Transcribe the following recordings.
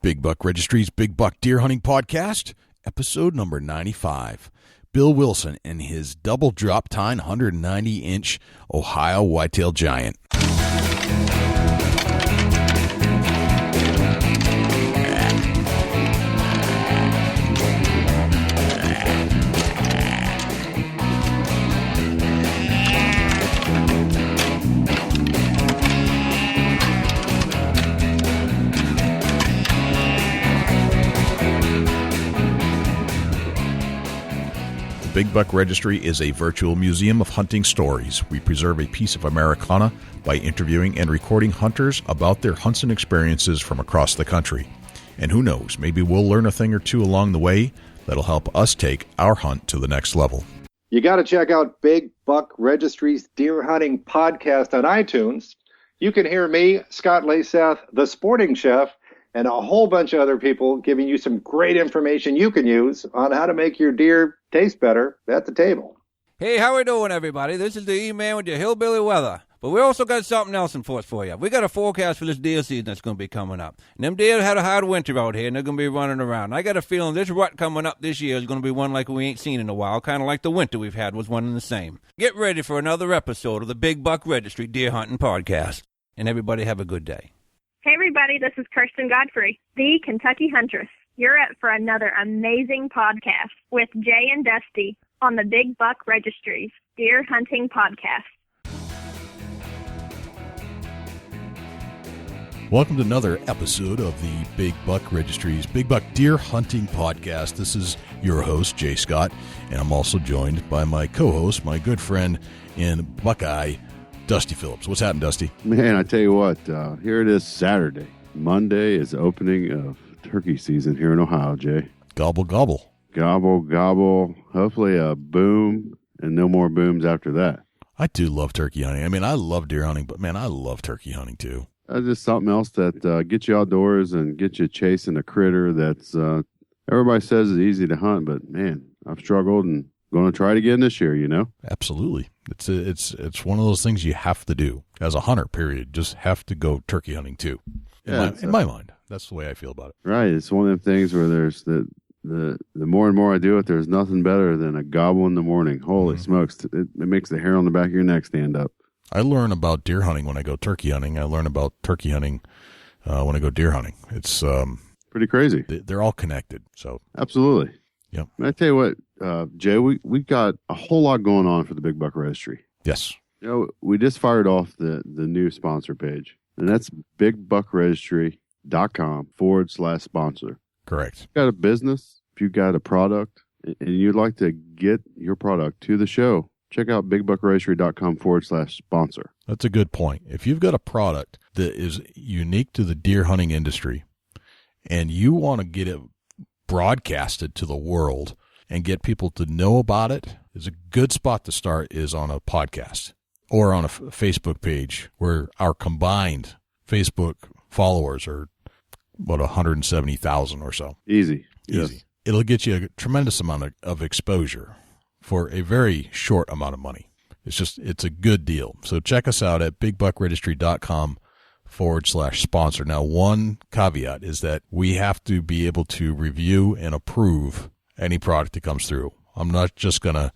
Big Buck Registry's Big Buck Deer Hunting Podcast, episode number 95. Bill Wilson and his double drop tine 190-inch Ohio whitetail giant. Big Buck Registry is a virtual museum of hunting stories. We preserve a piece of Americana by interviewing and recording hunters about their hunts and experiences from across the country. And who knows, maybe we'll learn a thing or two along the way that'll help us take our hunt to the next level. You got to check out Big Buck Registry's Deer Hunting Podcast on iTunes. You can hear me, Scott Laseth, the sporting chef, and a whole bunch of other people giving you some great information you can use on how to make your deer taste better at the table. Hey, how we doing, everybody? This is the E-Man with your hillbilly weather. But we also got something else in force for you. We got a forecast for this deer season that's going to be coming up. And them deer had a hard winter out here, and they're going to be running around. And I got a feeling this rut coming up this year is going to be one like we ain't seen in a while, kind of like the winter we've had was one and the same. Get ready for another episode of the Big Buck Registry Deer Hunting Podcast. And everybody have a good day. Hey everybody, this is Kirsten Godfrey, the Kentucky Huntress. You're up for another amazing podcast with Jay and Dusty on the Big Buck Registry's Deer Hunting Podcast. Welcome to another episode of the Big Buck Registry's Big Buck Deer Hunting Podcast. This is your host, Jay Scott, and I'm also joined by my co-host, my good friend in Buckeye, Dusty Phillips. What's happening, Dusty? Man, I tell you what, here it is Saturday. Monday is the opening of turkey season here in Ohio, Jay. Gobble, gobble. Gobble, gobble. Hopefully a boom and no more booms after that. I do love turkey hunting. I mean, I love deer hunting, but man, I love turkey hunting too. That's just something else that gets you outdoors and gets you chasing a critter that's everybody says is easy to hunt, but man, I've struggled and going to try it again this year, you know? Absolutely. It's one of those things you have to do as a hunter, period. Just have to go turkey hunting too. In my mind, that's the way I feel about it. Right. It's one of them things where there's the more and more I do it, there's nothing better than a gobble in the morning. Holy smokes. It makes the hair on the back of your neck stand up. I learn about deer hunting when I go turkey hunting. I learn about turkey hunting when I go deer hunting. It's pretty crazy. They're all connected. So absolutely. Yep. And I tell you what, Jay, we got a whole lot going on for the Big Buck Registry. Yes. You know, we just fired off the new sponsor page, and that's bigbuckregistry.com/sponsor. Correct. If you've got a business, if you've got a product, and you'd like to get your product to the show, check out bigbuckregistry.com/sponsor. That's a good point. If you've got a product that is unique to the deer hunting industry and you want to get it broadcasted to the world and get people to know about it, is a good spot to start is on a podcast or on a Facebook page where our combined Facebook followers are, 170,000 or so. Easy. Yes. It'll get you a tremendous amount of exposure for a very short amount of money. It's a good deal. So check us out at bigbuckregistry.com/sponsor. Now, one caveat is that we have to be able to review and approve any product that comes through. I'm not just going to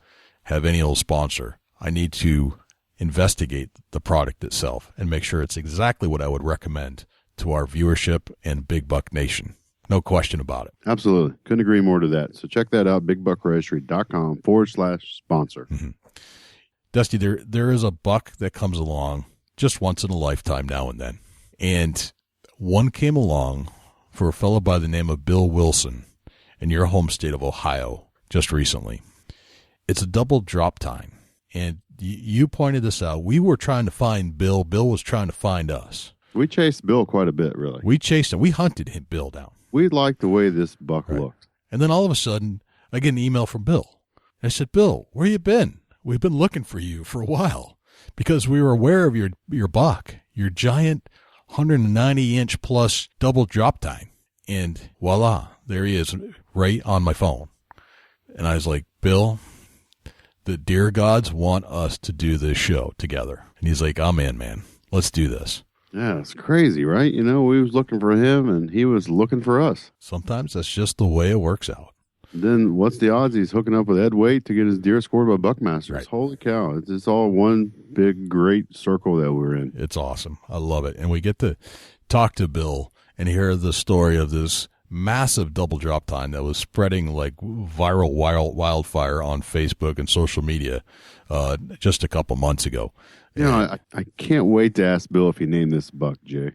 have any old sponsor. I need to investigate the product itself and make sure it's exactly what I would recommend to our viewership and Big Buck Nation. No question about it. Absolutely. Couldn't agree more to that. So check that out, bigbuckregistry.com/sponsor. Mm-hmm. Dusty, there is a buck that comes along just once in a lifetime now and then. And one came along for a fellow by the name of Bill Wilson in your home state of Ohio just recently. It's a double drop tine. And you pointed this out. We were trying to find Bill. Bill was trying to find us. We chased Bill quite a bit, really. We chased him. We hunted him, Bill down. We liked the way this buck looked. And then all of a sudden, I get an email from Bill. And I said, Bill, where you been? We've been looking for you for a while because we were aware of your buck, your giant 190-inch plus double drop tine. And voila, there he is right on my phone. And I was like, Bill, the deer gods want us to do this show together. And he's like, I'm in, man. Let's do this. Yeah, it's crazy, right? You know, we was looking for him and he was looking for us. Sometimes that's just the way it works out. Then what's the odds he's hooking up with Ed Waite to get his deer scored by Buckmasters? Right. Holy cow. It's all one big, great circle that we're in. It's awesome. I love it. And we get to talk to Bill and hear the story of this massive double drop time that was spreading like viral wildfire on Facebook and social media just a couple months ago. You know, I can't wait to ask Bill if he named this buck, Jay.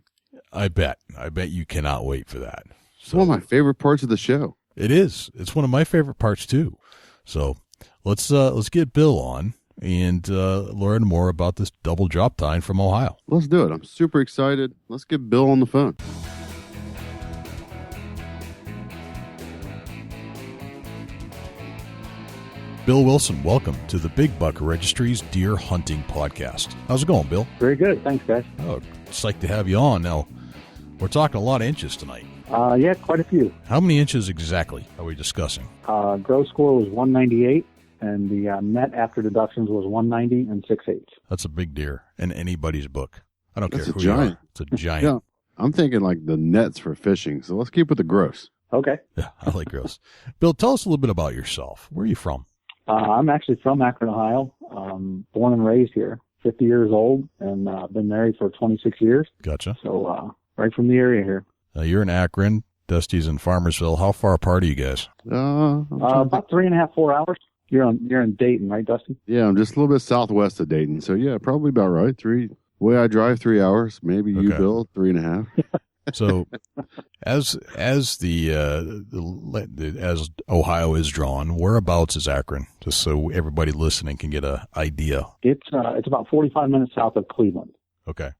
I bet you cannot wait for that. It's one of my favorite parts of the show. It is. It's one of my favorite parts too. So let's get Bill on and learn more about this double drop tine from Ohio. Let's do it. I'm super excited. Let's get Bill on the phone. Bill Wilson, welcome to the Big Buck Registry's Deer Hunting Podcast. How's it going, Bill? Very good. Thanks, guys. Oh, psyched to have you on. Now, we're talking a lot of inches tonight. Yeah, quite a few. How many inches exactly are we discussing? Gross score was 198, and the net after deductions was 190 and 6/8. That's a big deer in anybody's book. I don't care That's who a you giant. are. It's a giant. Yeah, I'm thinking like the nets for fishing, so let's keep with the gross. Okay. Yeah, I like gross. Bill, tell us a little bit about yourself. Where are you from? I'm actually from Akron, Ohio. Born and raised here. 50 years old, and been married for 26 years. Gotcha. So right from the area here. You're in Akron. Dusty's in Farmersville. How far apart are you guys? About 3.5, 4 hours. You're in Dayton, right, Dusty? Yeah, I'm just a little bit southwest of Dayton. So yeah, probably about right. Way I drive 3 hours. Maybe you, Okay. Bill, 3.5. So, as Ohio is drawn, whereabouts is Akron? Just so everybody listening can get an idea. It's about 45 minutes south of Cleveland. Okay.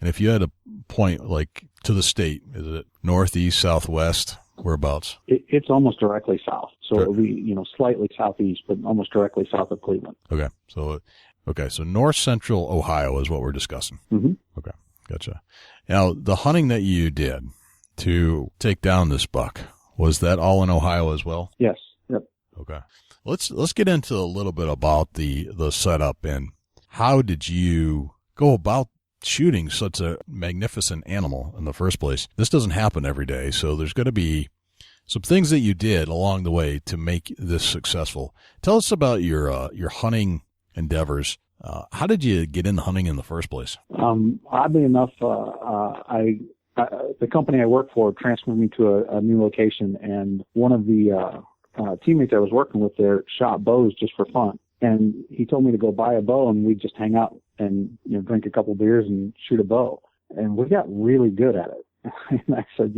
And if you had a point like to the state, is it northeast, southwest, whereabouts? It's almost directly south. So Sure. it'll be, slightly southeast, but almost directly south of Cleveland. Okay. So north central Ohio is what we're discussing. Mm-hmm. Okay. Gotcha. Now, the hunting that you did to take down this buck, was that all in Ohio as well? Yes. Yep. Okay. Let's get into a little bit about the setup and how did you go about shooting such a magnificent animal in the first place. This doesn't happen every day, so there's going to be some things that you did along the way to make this successful. Tell us about your hunting endeavors. How did you get into hunting in the first place? Oddly enough, the company I work for transferred me to a new location, and one of the teammates I was working with there shot bows just for fun. And he told me to go buy a bow, and we'd just hang out and drink a couple beers and shoot a bow. And we got really good at it. And I said,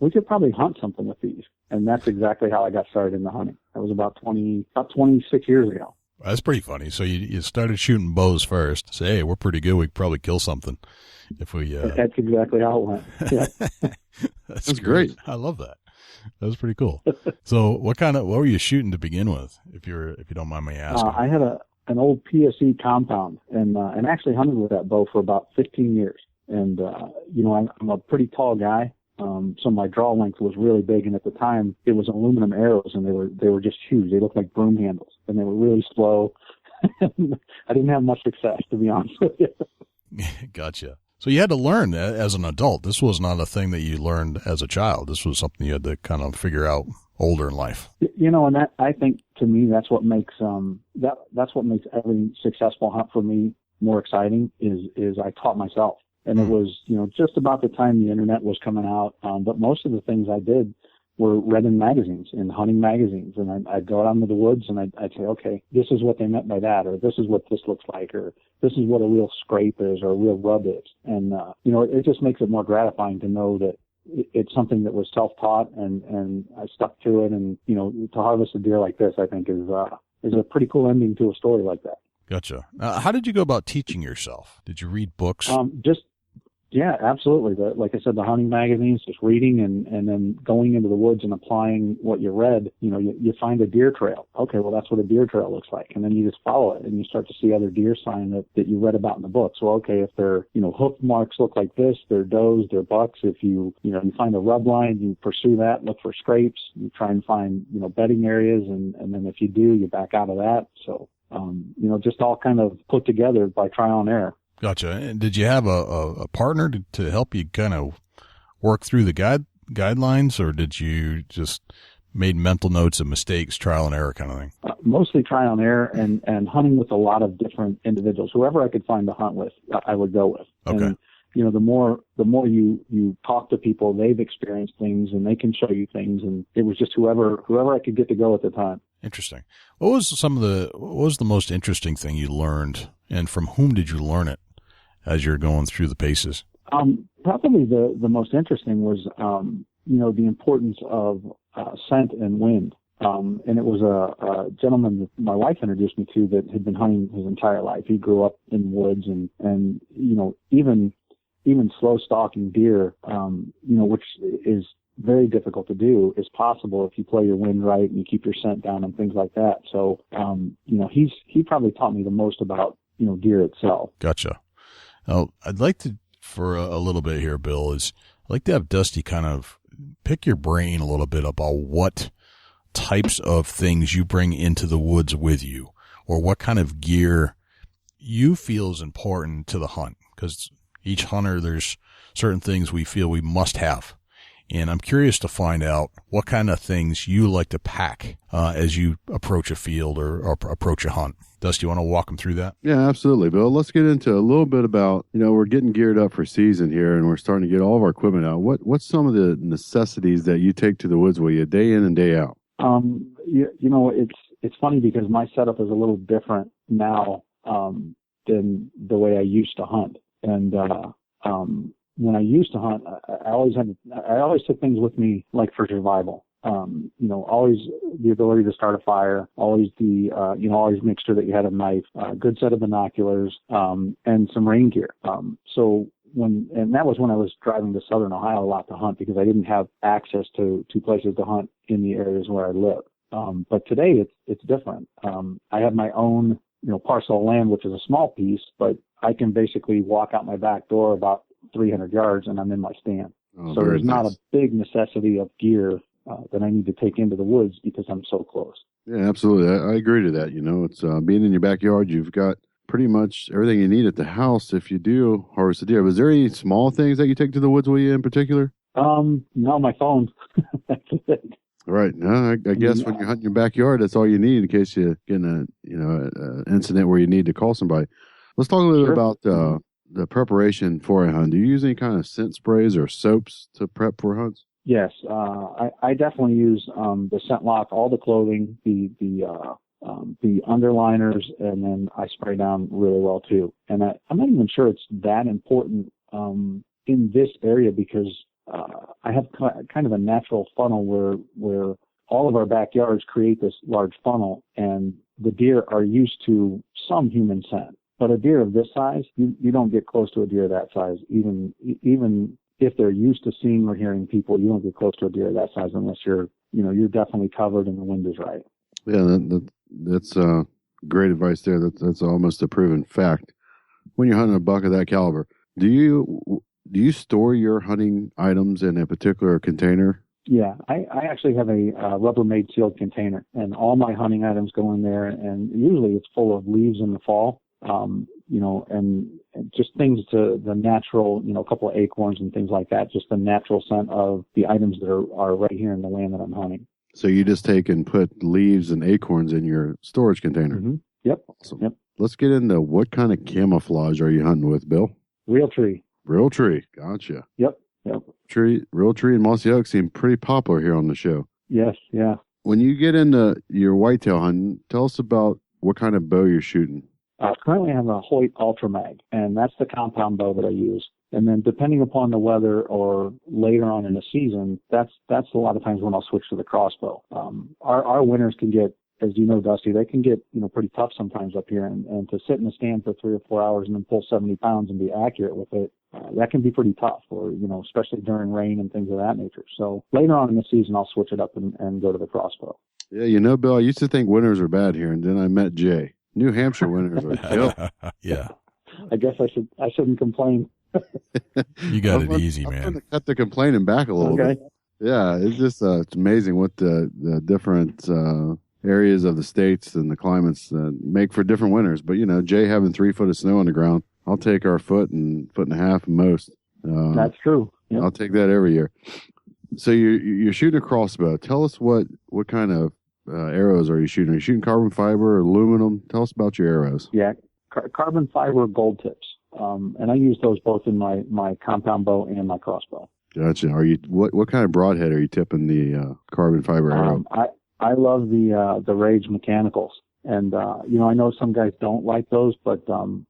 we could probably hunt something with these. And that's exactly how I got started in the hunting. That was about 26 years ago. That's pretty funny. So you started shooting bows first. Say, hey, we're pretty good. We could probably kill something if we. That's exactly how it went. Yeah. That's great. I love that. That was pretty cool. So what were you shooting to begin with, if you don't mind me asking? I had an old PSE compound and actually hunted with that bow for about 15 years. And, I'm a pretty tall guy. So my draw length was really big, and at the time it was aluminum arrows, and they were just huge. They looked like broom handles, and they were really slow. I didn't have much success, to be honest with you. Gotcha. So you had to learn as an adult. This was not a thing that you learned as a child. This was something you had to kind of figure out older in life. And that, I think, to me, that's what makes that's what makes every successful hunt for me more exciting. Is I taught myself. And it was, just about the time the internet was coming out. But most of the things I did were read in magazines, in hunting magazines. And I'd go out into the woods and I'd say, okay, this is what they meant by that, or this is what this looks like, or this is what a real scrape is, or a real rub is. And, it just makes it more gratifying to know that it's something that was self-taught and I stuck to it. And, to harvest a deer like this, I think is a pretty cool ending to a story like that. Gotcha. How did you go about teaching yourself? Did you read books? Yeah, absolutely. Like I said, the hunting magazines, just reading and then going into the woods and applying what you read. You find a deer trail. Okay, well, that's what a deer trail looks like. And then you just follow it and you start to see other deer sign that you read about in the books. Well, okay, if their, hoof marks look like this, they're does, they're bucks. If you find a rub line, you pursue that, look for scrapes, you try and find, bedding areas. And then if you do, you back out of that. So, just all kind of put together by trial and error. Gotcha. And did you have a partner to help you kind of work through the guidelines, or did you just made mental notes of mistakes, trial and error kind of thing? Mostly trial and error, and hunting with a lot of different individuals. Whoever I could find to hunt with, I would go with. Okay. And, you know, the more you talk to people, they've experienced things and they can show you things. And it was just whoever I could get to go at the time. Interesting. What was the most interesting thing you learned, and from whom did you learn it as you're going through the paces? Probably the most interesting was, you know, the importance of scent and wind. And it was a gentleman that my wife introduced me to that had been hunting his entire life. He grew up in woods and you know, even slow stalking deer, you know, which is very difficult to do, is possible if you play your wind right and you keep your scent down and things like that. So, you know, he probably taught me the most about, you know, deer itself. Gotcha. Now, I'd like to, for a little bit here, Bill, I'd like to have Dusty kind of pick your brain a little bit about what types of things you bring into the woods with you, or what kind of gear you feel is important to the hunt. Because each hunter, there's certain things we feel we must have. And I'm curious to find out what kind of things you like to pack as you approach a field or approach a hunt. Dusty, you want to walk them through that? Yeah, absolutely, Bill. Let's get into a little bit about, you know, we're getting geared up for season here and we're starting to get all of our equipment out. What's some of the necessities that you take to the woods with you day in and day out? You know, it's funny because my setup is a little different now than the way I used to hunt. And when I used to hunt, I always took things with me like for survival. You know, always the ability to start a fire, always always make sure that you had a knife, a good set of binoculars, and some rain gear. And that was when I was driving to Southern Ohio a lot to hunt, because I didn't have access to places to hunt in the areas where I live. But today it's different. I have my own, you know, parcel of land, which is a small piece, but I can basically walk out my back door about 300 yards and I'm in my stand. So there's not a big necessity of gear that I need to take into the woods because I'm so close. Yeah, absolutely. I agree to that. You know, it's being in your backyard, you've got pretty much everything you need at the house if you do harvest a deer. Was there any small things that you take to the woods with you in particular? No, my phone. That's it. Right. No, I guess when you're hunting your backyard, that's all you need in case you get in a incident where you need to call somebody. Let's talk a little bit about the preparation for a hunt. Do you use any kind of scent sprays or soaps to prep for hunts? Yes, I definitely use the scent lock, all the clothing, the underliners, and then I spray down really well too. And I'm not even sure it's that important in this area because I have kind of a natural funnel where all of our backyards create this large funnel, and the deer are used to some human scent. But a deer of this size, you don't get close to a deer that size. Even if they're used to seeing or hearing people, you don't get close to a deer that size unless you're definitely covered and the wind is right. Yeah, that's great advice there. That's almost a proven fact. When you're hunting a buck of that caliber, do you store your hunting items in a particular container? Yeah, I actually have a Rubbermaid sealed container, and all my hunting items go in there, and usually it's full of leaves in the fall. And just things to the natural, a couple of acorns and things like that, just the natural scent of the items that are right here in the land that I'm hunting. So you just take and put leaves and acorns in your storage container? Mm-hmm. Yep. Awesome. Yep. Let's get into what kind of camouflage are you hunting with, Bill? Real tree. Real tree. Gotcha. Yep. Real tree and mossy oak seem pretty popular here on the show. Yes. Yeah. When you get into your whitetail hunting, tell us about what kind of bow you're shooting. Currently I have a Hoyt Ultra Mag, and that's the compound bow that I use. And then depending upon the weather or later on in the season, that's a lot of times when I'll switch to the crossbow. Our winters can get, as you know, Dusty, they can get, pretty tough sometimes up here. And to sit in the stand for 3 or 4 hours and then pull 70 pounds and be accurate with it, that can be pretty tough, or, especially during rain and things of that nature. So later on in the season, I'll switch it up and go to the crossbow. Yeah, Bill, I used to think winters were bad here, and then I met Jay. New Hampshire winters are kill. Yeah. I guess I shouldn't complain. You got it easy, man. I'm going to cut the complaining back a little bit. Yeah, it's just it's amazing what the different areas of the states and the climates make for different winters. But, Jay having 3 foot of snow on the ground I'll take our foot and a half at most. That's true. Yep. I'll take that every year. So you're shooting a crossbow. Tell us what kind of arrows are you shooting? Are you shooting carbon fiber or aluminum? Tell us about your arrows. Yeah, carbon fiber gold tips. And I use those both in my compound bow and my crossbow. Gotcha. Are you what kind of broadhead are you tipping the carbon fiber arrow? I love the Rage mechanicals, and I know some guys don't like those, but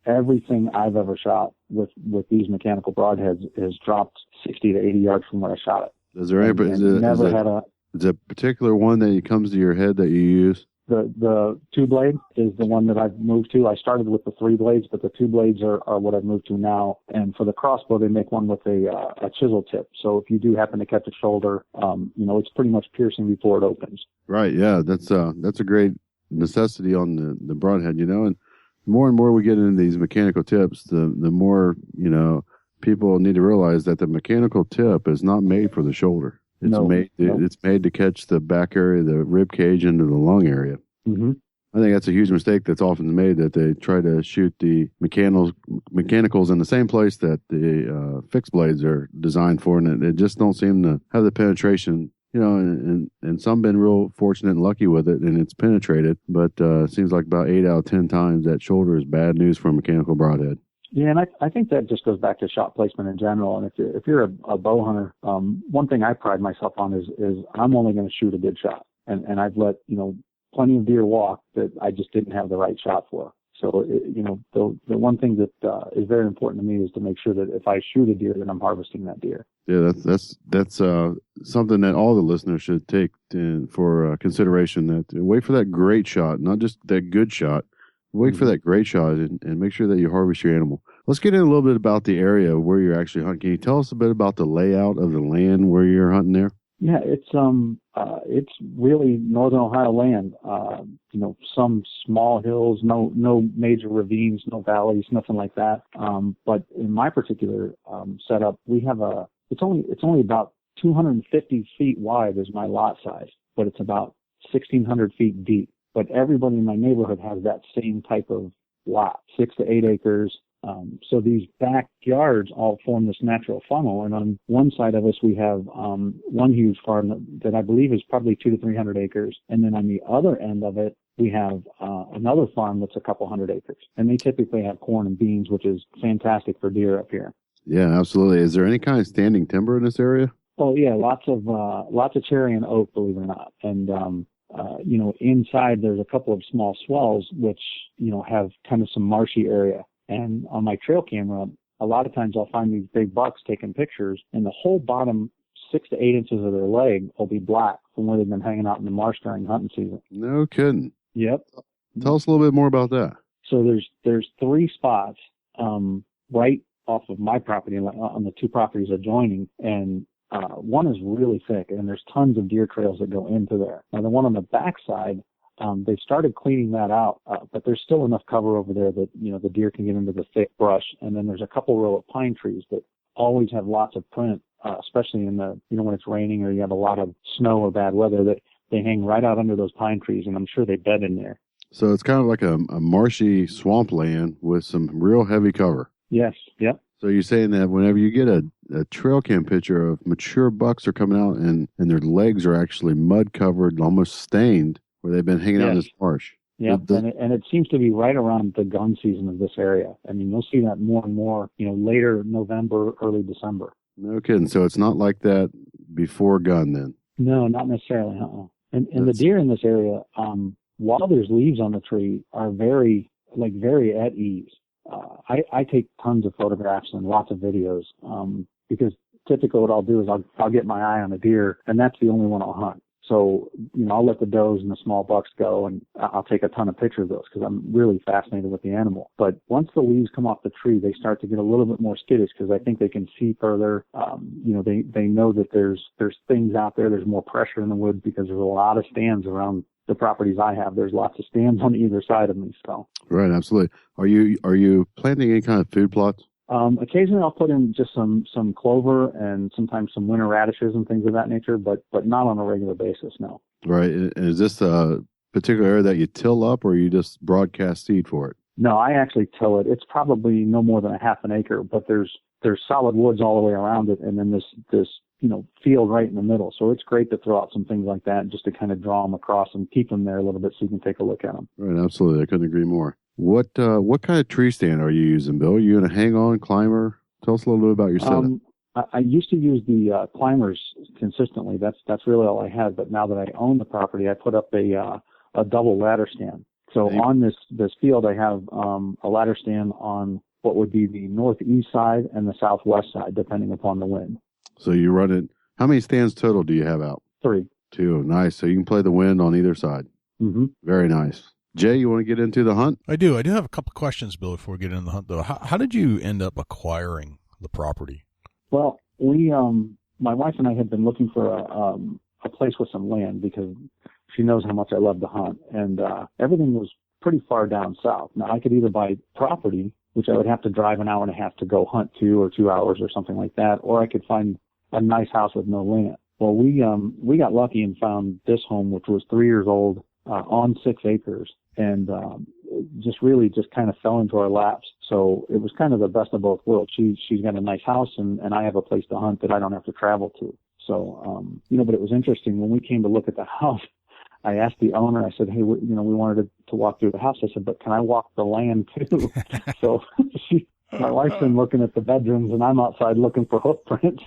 everything I've ever shot with these mechanical broadheads is dropped 60 to 80 yards from where I shot it. Is there a particular one that comes to your head that you use? The 2-blade is the one that I've moved to. I started with the 3 blades, but the 2 blades are what I've moved to now. And for the crossbow, they make one with a chisel tip. So if you do happen to catch a shoulder, it's pretty much piercing before it opens. Right. Yeah. That's a great necessity on the broadhead, and more and more we get into these mechanical tips, the more, people need to realize that the mechanical tip is not made for the shoulder. It's made to catch the back area, the rib cage, into the lung area. Mm-hmm. I think that's a huge mistake that's often made, that they try to shoot the mechanicals in the same place that the fixed blades are designed for, and it just don't seem to have the penetration. And some been real fortunate and lucky with it, and it's penetrated. But it seems like about 8 out of 10 times that shoulder is bad news for a mechanical broadhead. Yeah, and I think that just goes back to shot placement in general. And if you're a bow hunter, one thing I pride myself on is I'm only going to shoot a good shot. And I've let, plenty of deer walk that I just didn't have the right shot for. So, the one thing that is very important to me is to make sure that if I shoot a deer, that I'm harvesting that deer. Yeah, that's something that all the listeners should take for consideration, that wait for that great shot, not just that good shot. Wait for that great shot and make sure that you harvest your animal. Let's get in a little bit about the area where you're actually hunting. Can you tell us a bit about the layout of the land where you're hunting there? Yeah, it's really northern Ohio land. Some small hills, no major ravines, no valleys, nothing like that. But in my particular setup, we have it's only about 250 feet wide is my lot size, but it's about 1,600 feet deep. But everybody in my neighborhood has that same type of lot, 6 to 8 acres. So these backyards all form this natural funnel. And on one side of us, we have one huge farm that I believe is probably 200 to 300 acres. And then on the other end of it, we have another farm that's a couple hundred acres. And they typically have corn and beans, which is fantastic for deer up here. Yeah, absolutely. Is there any kind of standing timber in this area? Oh, yeah, lots of cherry and oak, believe it or not. And inside there's a couple of small swells, which, have kind of some marshy area. And on my trail camera, a lot of times I'll find these big bucks taking pictures, and the whole bottom 6 to 8 inches of their leg will be black from where they've been hanging out in the marsh during hunting season. No kidding. Yep. Tell us a little bit more about that. So there's 3 spots, right off of my property on the 2 properties adjoining, and one is really thick, and there's tons of deer trails that go into there. Now, the one on the backside, they've started cleaning that out, but there's still enough cover over there that, the deer can get into the thick brush. And then there's a couple row of pine trees that always have lots of print, especially in the, when it's raining or you have a lot of snow or bad weather, that they hang right out under those pine trees, and I'm sure they bed in there. So it's kind of like a marshy swampland with some real heavy cover. Yes. Yep. So you're saying that whenever you get a trail cam picture of mature bucks are coming out and their legs are actually mud covered, almost stained, where they've been hanging out in this marsh. Yeah, and it seems to be right around the gun season of this area. I mean, you'll see that more and more, later November, early December. No kidding. So it's not like that before gun then? No, not necessarily. And the deer in this area, while there's leaves on the tree, are very at ease. I take tons of photographs and lots of videos, because typically what I'll do is I'll get my eye on a deer, and that's the only one I'll hunt. So, I'll let the does and the small bucks go, and I'll take a ton of pictures of those because I'm really fascinated with the animal. But once the leaves come off the tree, they start to get a little bit more skittish because I think they can see further. They know that there's things out there. There's more pressure in the woods because there's a lot of stands around the properties I have. There's lots of stands on either side of me. So. Right, absolutely. Are you planting any kind of food plots? Occasionally I'll put in just some clover and sometimes some winter radishes and things of that nature, but not on a regular basis, no. Right. And is this a particular area that you till up, or you just broadcast seed for it? No, I actually till it. It's probably no more than a half an acre, but there's solid woods all the way around it, and then this field right in the middle. So it's great to throw out some things like that just to kind of draw them across and keep them there a little bit so you can take a look at them. Right, absolutely. I couldn't agree more. What kind of tree stand are you using, Bill? Are you in a hang-on climber? Tell us a little bit about your setup. I used to use the climbers consistently. That's really all I had. But now that I own the property, I put up a double ladder stand. So on this field, I have a ladder stand on what would be the northeast side and the southwest side, depending upon the wind. So you run it. How many stands total do you have out? 3. 2. Nice. So you can play the wind on either side. Mm-hmm. Very nice. Jay, you want to get into the hunt? I do. I do have a couple questions, Bill, before we get into the hunt, though. How did you end up acquiring the property? Well, my wife and I had been looking for a place with some land because she knows how much I love to hunt, and everything was pretty far down south. Now, I could either buy property, which I would have to drive an hour and a half to go hunt 2 or 2 hours or something like that, or I could find a nice house with no land. Well, we got lucky and found this home, which was 3 years old, on 6 acres, and just kind of fell into our laps. So it was kind of the best of both worlds. She's got a nice house, and I have a place to hunt that I don't have to travel to. So, but it was interesting when we came to look at the house. I asked the owner, I said, hey, we wanted to walk through the house. I said, but can I walk the land too? So my wife's been looking at the bedrooms, and I'm outside looking for hoof prints.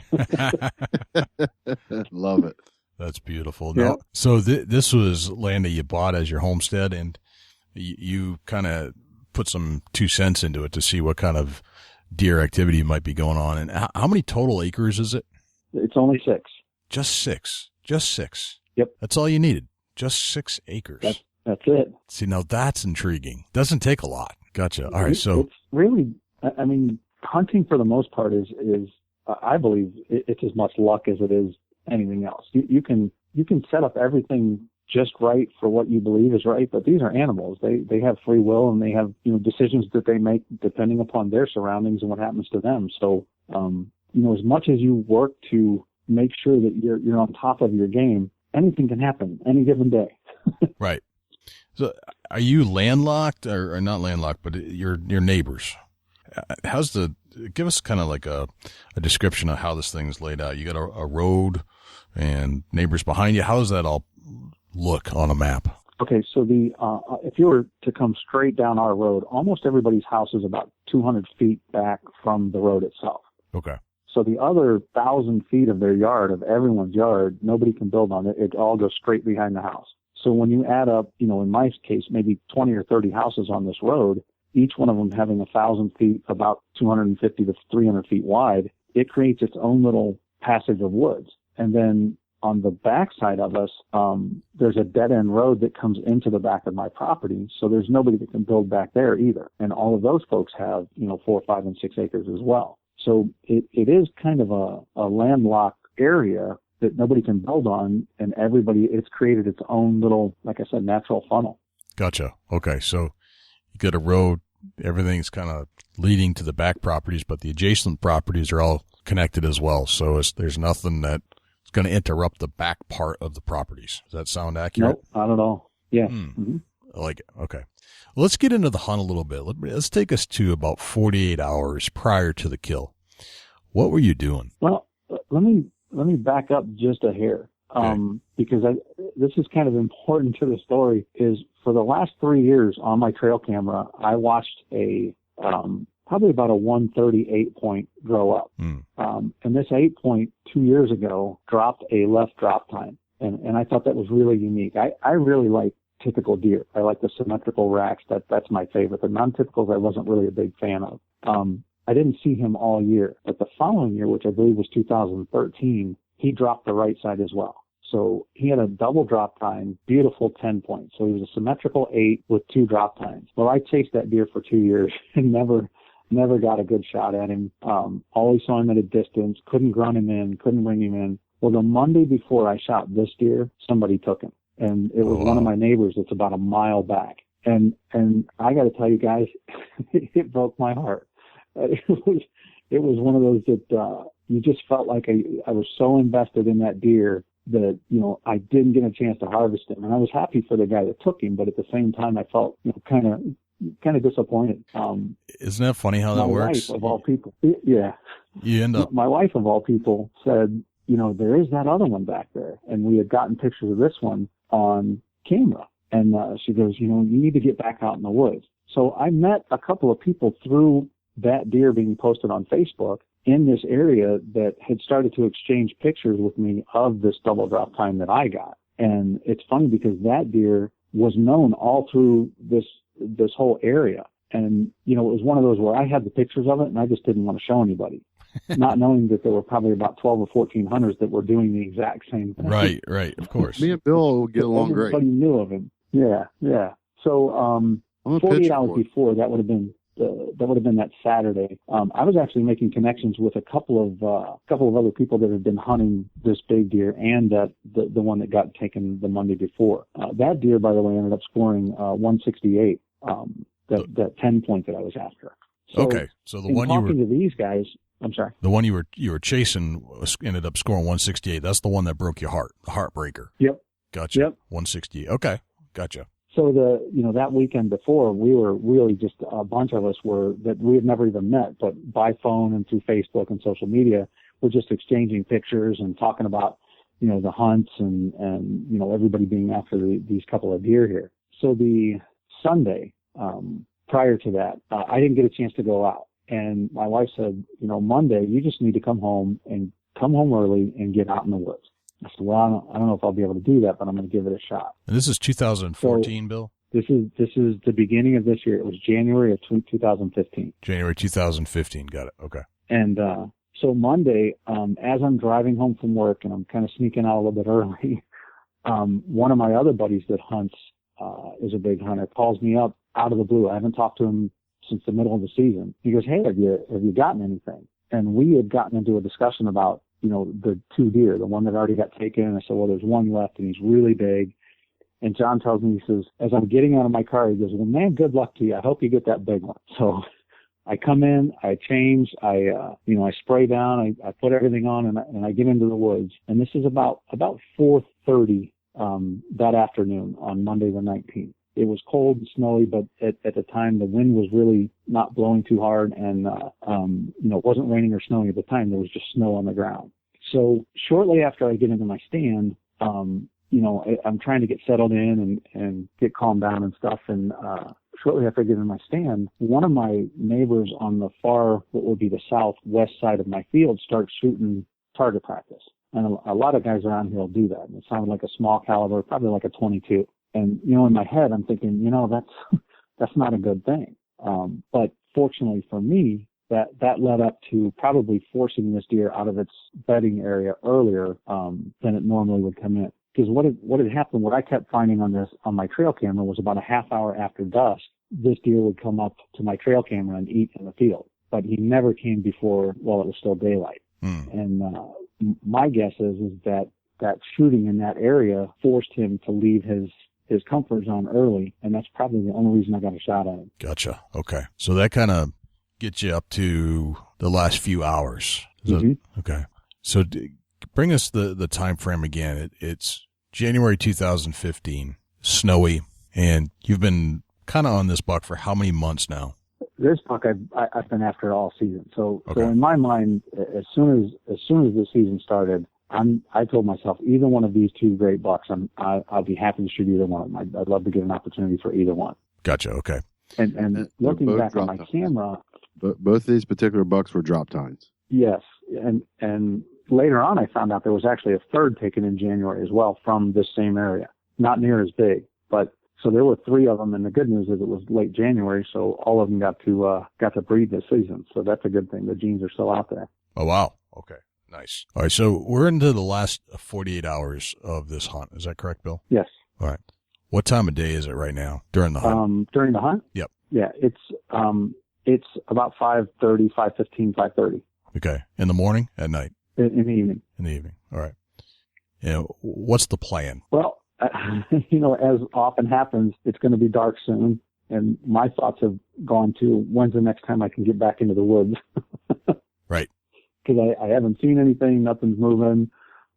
Love it. That's beautiful. Yeah. Now, so this was land that you bought as your homestead, and you kind of put some 2 cents into it to see what kind of deer activity might be going on. And how many total acres is it? It's only 6. Just 6. Just 6. Yep. That's all you needed. Just 6 acres. That's it. See, now that's intriguing. Doesn't take a lot. Gotcha. All right. So it's really, I mean, hunting for the most part is I believe it's as much luck as it is anything else. You can set up everything just right for what you believe is right, but these are animals. They have free will, and they have decisions that they make depending upon their surroundings and what happens to them. So as much as you work to make sure that you're on top of your game, anything can happen any given day. Right. So are you landlocked or not landlocked, but your neighbors? Give us kind of like a description of how this thing's laid out. You got a road and neighbors behind you. How does that all look on a map? Okay, so if you were to come straight down our road, almost everybody's house is about 200 feet back from the road itself. Okay. So the other 1,000 feet of their yard, of everyone's yard, nobody can build on it. It all goes straight behind the house. So when you add up, in my case, maybe 20 or 30 houses on this road, each one of them having 1,000 feet, about 250 to 300 feet wide, it creates its own little passage of woods. And then on the back side of us, there's a dead-end road that comes into the back of my property, so there's nobody that can build back there either. And all of those folks have, 4, 5, and 6 acres as well. So it is kind of a landlocked area that nobody can build on, and it's created its own little, like I said, natural funnel. Gotcha. Okay, so you got a road, everything's kind of leading to the back properties, but the adjacent properties are all connected as well. So there's nothing that's going to interrupt the back part of the properties. Does that sound accurate? Nope, not at all. Yeah. Mm-hmm. I like it. Okay. Well, let's get into the hunt a little bit. Let's take us to about 48 hours prior to the kill. What were you doing? Well, let me back up just a hair, because this is kind of important to the story. Is for the last 3 years on my trail camera, I watched probably about a 138 point grow up, and this 8 point 2 years ago dropped a left drop time, and I thought that was really unique. I really like typical deer. I like the symmetrical racks. That's my favorite. The non-typicals I wasn't really a big fan of. I didn't see him all year, but the following year, which I believe was 2013, he dropped the right side as well. So he had a double drop time, beautiful 10 points. So he was a symmetrical 8 with 2 drop times. Well, I chased that deer for 2 years and never got a good shot at him. Always saw him at a distance, couldn't grunt him in, couldn't bring him in. Well, the Monday before I shot this deer, somebody took him. And it was one of my neighbors that's about a mile back. And I got to tell you guys, it broke my heart. It was one of those that you just felt like I was so invested in that deer that I didn't get a chance to harvest him, and I was happy for the guy that took him, but at the same time I felt kind of kind of disappointed. Isn't that funny how that works? My wife, of all people, yeah. You end up. My wife, of all people, said, there is that other one back there. And we had gotten pictures of this one on camera. And she goes, you need to get back out in the woods. So I met a couple of people through that deer being posted on Facebook in this area that had started to exchange pictures with me of this double drop time that I got. And it's funny because that deer was known all through this whole area. And, it was one of those where I had the pictures of it and I just didn't want to show anybody, not knowing that there were probably about 12 or 14 hunters that were doing the exact same thing. Right, of course. Me and Bill will get along great. Everybody knew of him. Yeah. So 48 hours before, that would have been that Saturday. I was actually making connections with a couple of other people that had been hunting this big deer and the one that got taken the Monday before. That deer, by the way, ended up scoring 168. That 10 point that I was after. So okay, so the one you were talking to these guys. I'm sorry. The one you were chasing ended up scoring 168. That's the one that broke your heart, the heartbreaker. Yep. Gotcha. Yep. 168. Okay, gotcha. So that weekend before, we were really just a bunch of us that we had never even met, but by phone and through Facebook and social media, we're just exchanging pictures and talking about, the hunts and everybody being after these couple of deer here. So the Sunday, prior to that, I didn't get a chance to go out. And my wife said, Monday, you just need to come home early and get out in the woods. I said, well, I don't know if I'll be able to do that, but I'm going to give it a shot. And this is 2014, Bill? This is the beginning of this year. It was January of 2015. January 2015. Got it. Okay. And so Monday, as I'm driving home from work and I'm kind of sneaking out a little bit early, one of my other buddies that hunts is a big hunter, calls me up out of the blue. I haven't talked to him since the middle of the season. He goes, hey, have you gotten anything? And we had gotten into a discussion about, the two deer, the one that already got taken. And I said, well, there's one left and he's really big. And John tells me, he says, as I'm getting out of my car, he goes, well, man, good luck to you. I hope you get that big one. So I come in, I change, I spray down, I put everything on and I get into the woods. And this is about 4:30, that afternoon on Monday the 19th. It was cold and snowy, but at the time the wind was really not blowing too hard, and it wasn't raining or snowing at the time. There was just snow on the ground. So shortly after I get into my stand, I'm trying to get settled in and get calmed down and stuff. And shortly after I get into my stand, one of my neighbors on the far, what would be the southwest side of my field, starts shooting target practice. And a lot of guys around here will do that. And it sounded like a small caliber, probably like a 22. And, in my head, I'm thinking, that's not a good thing. But fortunately for me, that led up to probably forcing this deer out of its bedding area earlier than it normally would come in. Because what had happened, what I kept finding on my trail camera was about a half hour after dusk, this deer would come up to my trail camera and eat in the field. But he never came before while it was still daylight. And my guess is that shooting in that area forced him to leave his comfort zone early, and that's probably the only reason I got a shot at him. Gotcha. Okay. So that kind of gets you up to the last few hours. Okay. So bring us the time frame again. It's January 2015, snowy, and you've been kind of on this buck for how many months now? This buck I've been after it all season. So in my mind, as soon as the season started, I told myself either one of these two great bucks, I'll be happy to shoot either one of them. I'd love to get an opportunity for either one. Gotcha. Okay. And looking back on my camera, both of these particular bucks were drop tines. Yes, and later on I found out there was actually a third taken in January as well from this same area, not near as big, but so there were three of them. And the good news is it was late January, so all of them got to breed this season. So that's a good thing. The genes are still out there. Oh wow. Okay. Nice. All right, so we're into the last 48 hours of this hunt. Is that correct, Bill? Yes. All right. What time of day is it right now during the hunt? During the hunt? Yep. Yeah, it's about 5:30, 5:15, 5:30. Okay. In the morning? At night? In the evening. In the evening. All right. What's the plan? Well, as often happens, it's going to be dark soon, and my thoughts have gone to when's the next time I can get back into the woods. Right. Because I haven't seen anything, nothing's moving,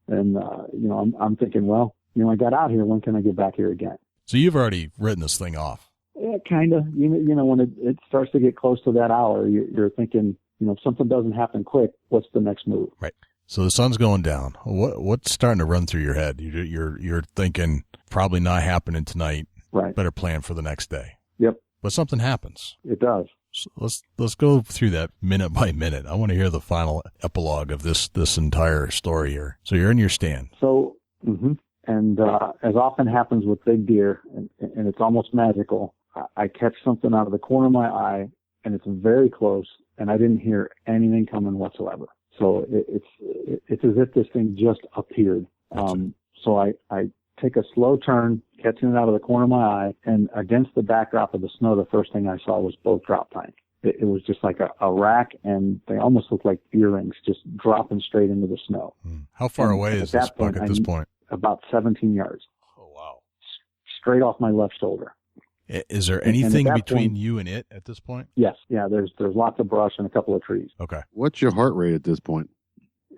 and I'm thinking, well, I got out here. When can I get back here again? So you've already written this thing off. Yeah, kind of. You know, when it starts to get close to that hour, you're thinking, you know, if something doesn't happen quick, what's the next move? Right. So the sun's going down. What's starting to run through your head? You're thinking probably not happening tonight. Right. Better plan for the next day. Yep. But something happens. It does. So let's go through that minute by minute. I want to hear the final epilogue of this entire story here. So you're in your stand. So, and as often happens with big deer, and it's almost magical, I catch something out of the corner of my eye, and it's very close, and I didn't hear anything coming whatsoever. So it's as if this thing just appeared. So I take a slow turn, catching it out of the corner of my eye, and against the backdrop of the snow, the first thing I saw was both drop tine. It was just like a rack, and they almost looked like earrings just dropping straight into the snow. How far away is this buck at this point? About 17 yards. Oh, wow. Straight off my left shoulder. Is there anything between you and it at this point? Yes. Yeah, there's lots of brush and a couple of trees. Okay. What's your heart rate at this point?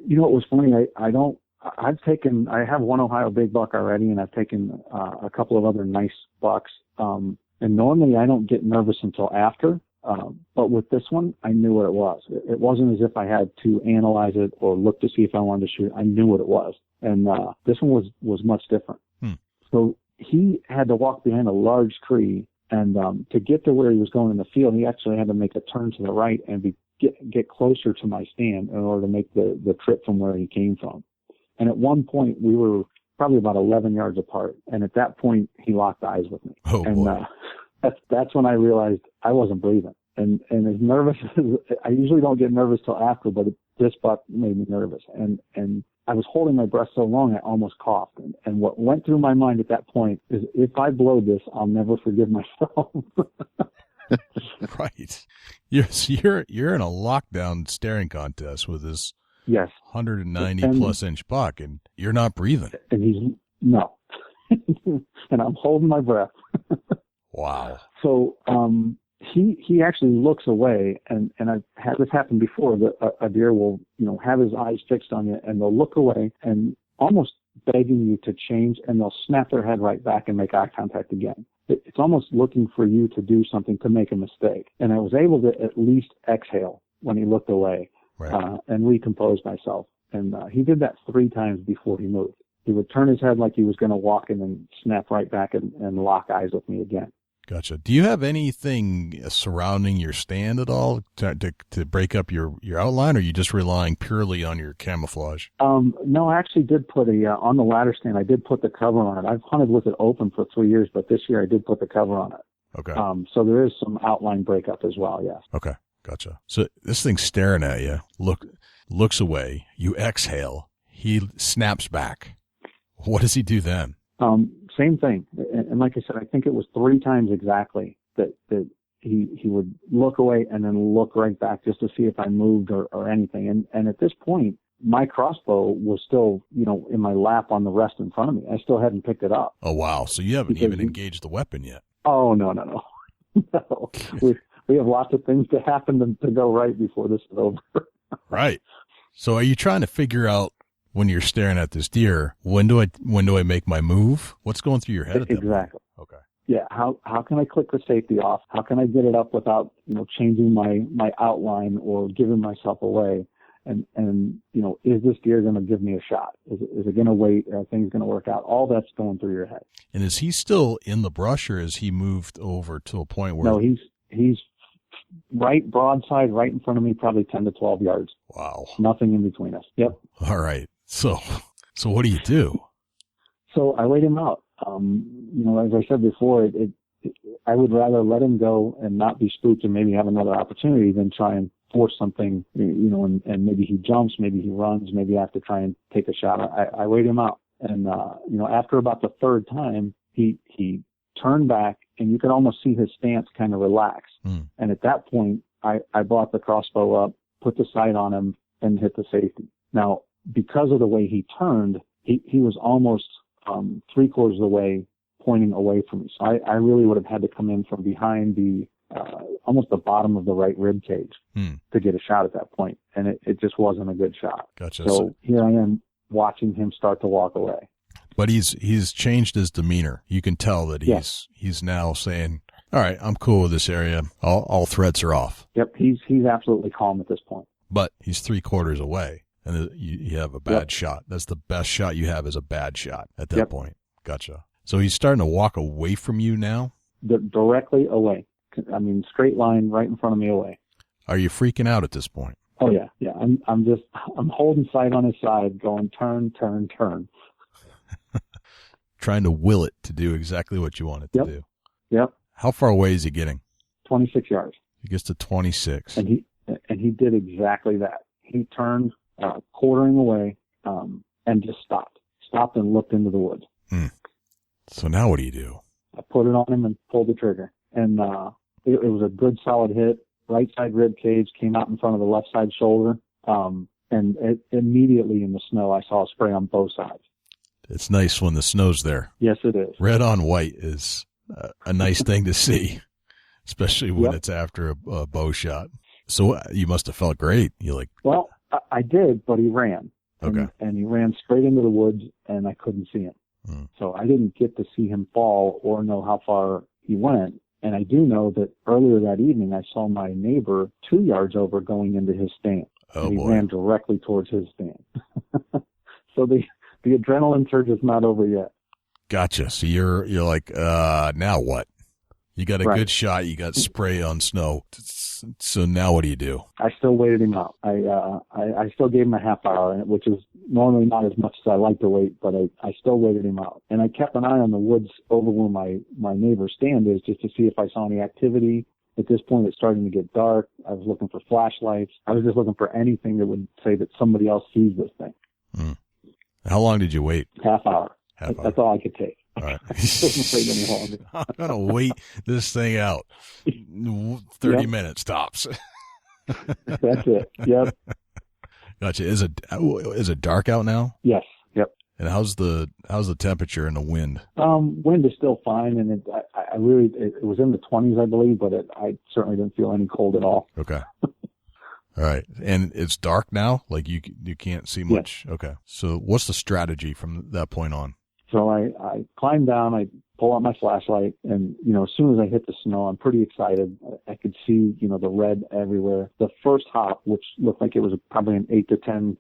You know, it was funny. I have one Ohio big buck already, and I've taken a couple of other nice bucks. And normally I don't get nervous until after. But with this one, I knew what it was. It wasn't as if I had to analyze it or look to see if I wanted to shoot. I knew what it was. And this one was much different. So he had to walk behind a large tree, and to get to where he was going in the field, he actually had to make a turn to the right and get closer to my stand in order to make the trip from where he came from. And at one point, we were probably about 11 yards apart. And at that point, he locked eyes with me. Oh, and boy. That's when I realized I wasn't breathing. And as nervous as I usually don't get nervous till after, but this buck made me nervous. And I was holding my breath so long I almost coughed. And what went through my mind at that point is, if I blow this, I'll never forgive myself. Right. You're in a lockdown staring contest with this 190 plus inch buck, and you're not breathing. And no. And I'm holding my breath. Wow. So, he actually looks away, and I've had this happen before, that a deer will, you know, have his eyes fixed on you, and they'll look away and almost begging you to change, and they'll snap their head right back and make eye contact again. It's almost looking for you to do something to make a mistake. And I was able to at least exhale when he looked away, right, and recompose myself. And he did that 3 times before he moved. He would turn his head like he was going to walk and then snap right back and lock eyes with me again. Gotcha. Do you have anything surrounding your stand at all to break up your outline, or are you just relying purely on your camouflage? No, I actually did put on the ladder stand, I did put the cover on it. I've hunted with it open for 3 years, but this year I did put the cover on it. Okay. So there is some outline breakup as well, yes. Okay. Gotcha. So this thing's staring at you, looks away, you exhale, he snaps back. What does he do then? Same thing. And like I said, I think it was 3 times exactly that he would look away and then look right back just to see if I moved or anything. And at this point, my crossbow was still, you know, in my lap on the rest in front of me. I still hadn't picked it up. Oh, wow. So you haven't even engaged the weapon yet. Oh, no. No. We have lots of things to happen to go right before this is over. Right. So are you trying to figure out, when you're staring at this deer, when do I make my move? What's going through your head at that Exactly. point? Okay. Yeah. How can I click the safety off? How can I get it up without, you know, changing my outline or giving myself away? And you know, is this deer going to give me a shot? Is it going to wait? Are things going to work out? All that's going through your head. And is he still in the brush, or has he moved over to a point where? No, he's right broadside, right in front of me, probably 10 to 12 yards. Wow. Nothing in between us. Yep. All right. So what do you do? So I wait him out. You know, as I said before, I would rather let him go and not be spooked and maybe have another opportunity than try and force something, you know, and maybe he jumps, maybe he runs, maybe I have to try and take a shot. I wait him out. And, you know, after about the 3rd time, he turned back, and you could almost see his stance kind of relax. And at that point, I brought the crossbow up, put the sight on him, and hit the safety. Now, because of the way he turned, he was almost 3/4 of the way pointing away from me. So I really would have had to come in from behind the almost the bottom of the right rib cage to get a shot at that point. And it just wasn't a good shot. Gotcha. So here I am watching him start to walk away. But he's changed his demeanor. You can tell that he's now saying, All right, I'm cool with this area. All threats are off. Yep, he's absolutely calm at this point. But he's 3/4 away, and you have a bad shot. That's the best shot you have is a bad shot at that point. Gotcha. So he's starting to walk away from you now? Directly away. I mean, straight line right in front of me away. Are you freaking out at this point? Oh yeah. I'm holding sight on his side, going turn, turn, turn. Trying to will it to do exactly what you want it to do. Yep. How far away is he getting? 26 yards. He gets to 26. And he did exactly that. He turned quartering away and just stopped and looked into the woods. So now what do you do? I put it on him and pulled the trigger. And it was a good solid hit. Right side rib cage came out in front of the left side shoulder. And immediately in the snow, I saw a spray on both sides. It's nice when the snow's there. Yes, it is. Red on white is a nice thing to see, especially when it's after a bow shot. So you must have felt great. Well, I did, but he ran. Okay. And he ran straight into the woods, and I couldn't see him. So I didn't get to see him fall or know how far he went. And I do know that earlier that evening, I saw my neighbor 2 yards over going into his stand. Oh, and he boy. ran directly towards his stand. So the adrenaline surge is not over yet. Gotcha. So you're like, now what? You got a good shot. You got spray on snow. So now what do you do? I still waited him out. I still gave him a half hour, which is normally not as much as I like to wait, but I still waited him out. And I kept an eye on the woods over where my neighbor's stand is just to see if I saw any activity. At this point, it's starting to get dark. I was looking for flashlights. I was just looking for anything that would say that somebody else sees this thing. How long did you wait? Half hour. That's all I could take. All right. I couldn't wait any longer. I'm going to wait this thing out. 30 minutes tops. That's it. Yep. Gotcha. Is it dark out now? Yes. Yep. And how's the temperature and the wind? Wind is still fine, and it was in the 20s, I believe, but I certainly didn't feel any cold at all. Okay. All right. And it's dark now? Like you can't see much? Yes. Okay. So what's the strategy from that point on? So I climb down, I pull out my flashlight, and, as soon as I hit the snow, I'm pretty excited. I could see, the red everywhere. The first hop, which looked like it was probably an 8 to 10,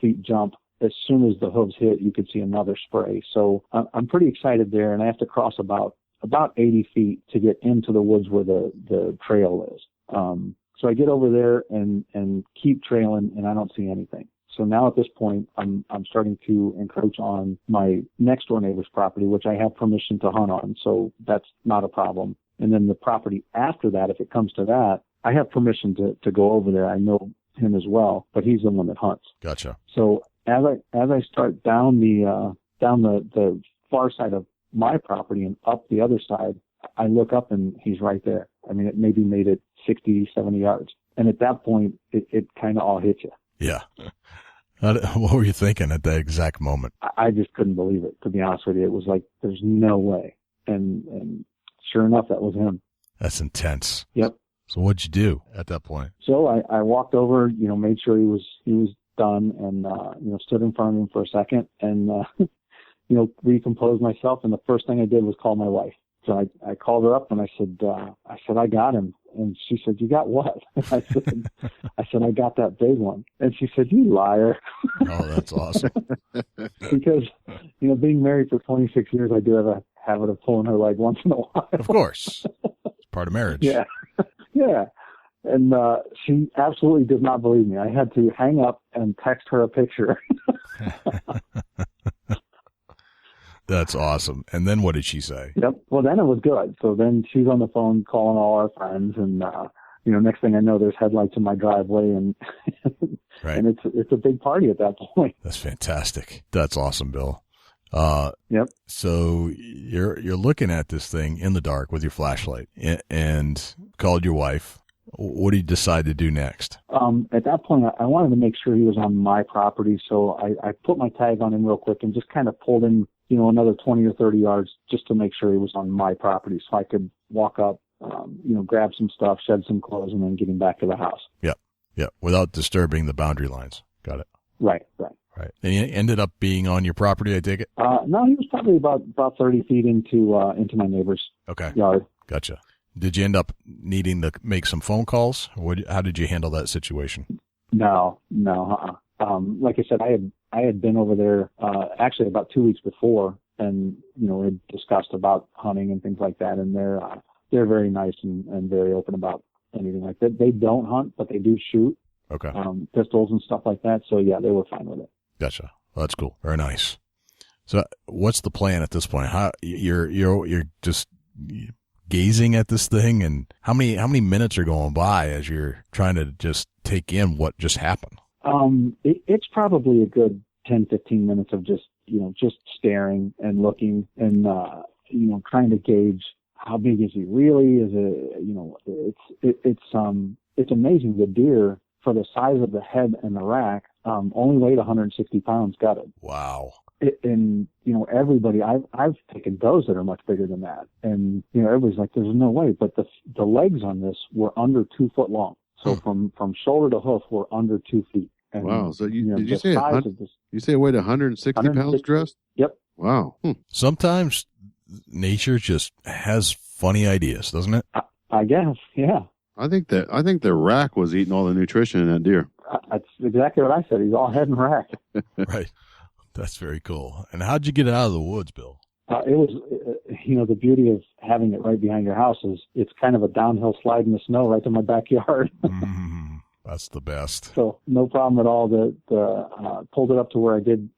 feet jump, as soon as the hooves hit, you could see another spray. So I'm pretty excited there, and I have to cross about 80 feet to get into the woods where the trail is. So I get over there and keep trailing, and I don't see anything. So now at this point, I'm starting to encroach on my next door neighbor's property, which I have permission to hunt on. So that's not a problem. And then the property after that, if it comes to that, I have permission to go over there. I know him as well, but he's the one that hunts. Gotcha. So as I start down the far side of my property and up the other side, I look up and he's right there. I mean, it maybe made it 60, 70 yards. And at that point, it kind of all hit you. Yeah. What were you thinking at that exact moment? I just couldn't believe it, to be honest with you. It was like, there's no way. And sure enough, that was him. That's intense. Yep. So what'd you do at that point? So I walked over, made sure he was done and, stood in front of him for a second and, recomposed myself. And the first thing I did was call my wife. So I called her up and I said, I got him. And she said, you got what? I said, I got that big one. And she said, you liar. Oh, that's awesome. Because, being married for 26 years, I do have a habit of pulling her leg once in a while. Of course. It's part of marriage. Yeah. Yeah. And she absolutely did not believe me. I had to hang up and text her a picture. That's awesome. And then what did she say? Yep. Well, then it was good. So then she's on the phone calling all our friends, and next thing I know, there's headlights in my driveway, and right. And it's a big party at that point. That's fantastic. That's awesome, Bill. Yep. So you're looking at this thing in the dark with your flashlight, and called your wife. What did you decide to do next? At that point, I wanted to make sure he was on my property, so I put my tag on him real quick and just kind of pulled him, another 20 or 30 yards just to make sure he was on my property so I could walk up, grab some stuff, shed some clothes, and then get him back to the house. Yeah. Yeah. Without disturbing the boundary lines. Got it. Right. And he ended up being on your property, I take it? No, he was probably about 30 feet into my neighbor's okay. yard. Gotcha. Did you end up needing to make some phone calls? How did you handle that situation? No. Like I said, I had been over there actually about 2 weeks before, and had discussed about hunting and things like that. And they're very nice and very open about anything like that. They don't hunt, but they do shoot. Okay. Pistols and stuff like that. So yeah, they were fine with it. Gotcha. Well, that's cool. Very nice. So what's the plan at this point? How you're just gazing at this thing, and how many minutes are going by as you're trying to just take in what just happened? It's probably a good 10, 15 minutes of just staring and looking and, trying to gauge how big is he really? Is it, it's amazing. The deer, for the size of the head and the rack, only weighed 160 pounds gutted. Wow. And everybody, I've taken does that are much bigger than that. And, everybody's like, there's no way. But the legs on this were under 2 foot long. So from shoulder to hoof were under 2 feet. And, wow. So did you say it weighed 160 pounds dressed? Yep. Wow. Sometimes nature just has funny ideas, doesn't it? I guess. Yeah. I think the rack was eating all the nutrition in that deer. That's exactly what I said. He's all head and rack. Right. That's very cool. And how'd you get it out of the woods, Bill? It was, the beauty of having it right behind your house is it's kind of a downhill slide in the snow right to my backyard. That's the best. So no problem at all. Pulled it up to where I did,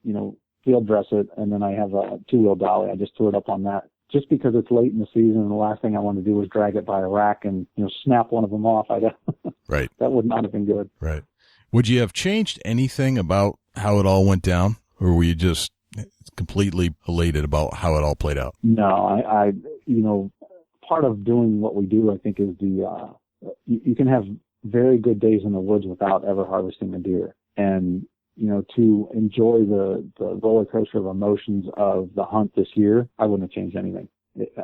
field dress it, and then I have a 2-wheel dolly. I just threw it up on that. Just because it's late in the season, and the last thing I wanted to do was drag it by a rack and snap one of them off. Right. That would not have been good. Right. Would you have changed anything about how it all went down, or were you just completely elated about how it all played out? No, I part of doing what we do, I think, is you can have very good days in the woods without ever harvesting a deer, and to enjoy the roller coaster of emotions of the hunt this year, I wouldn't have changed anything.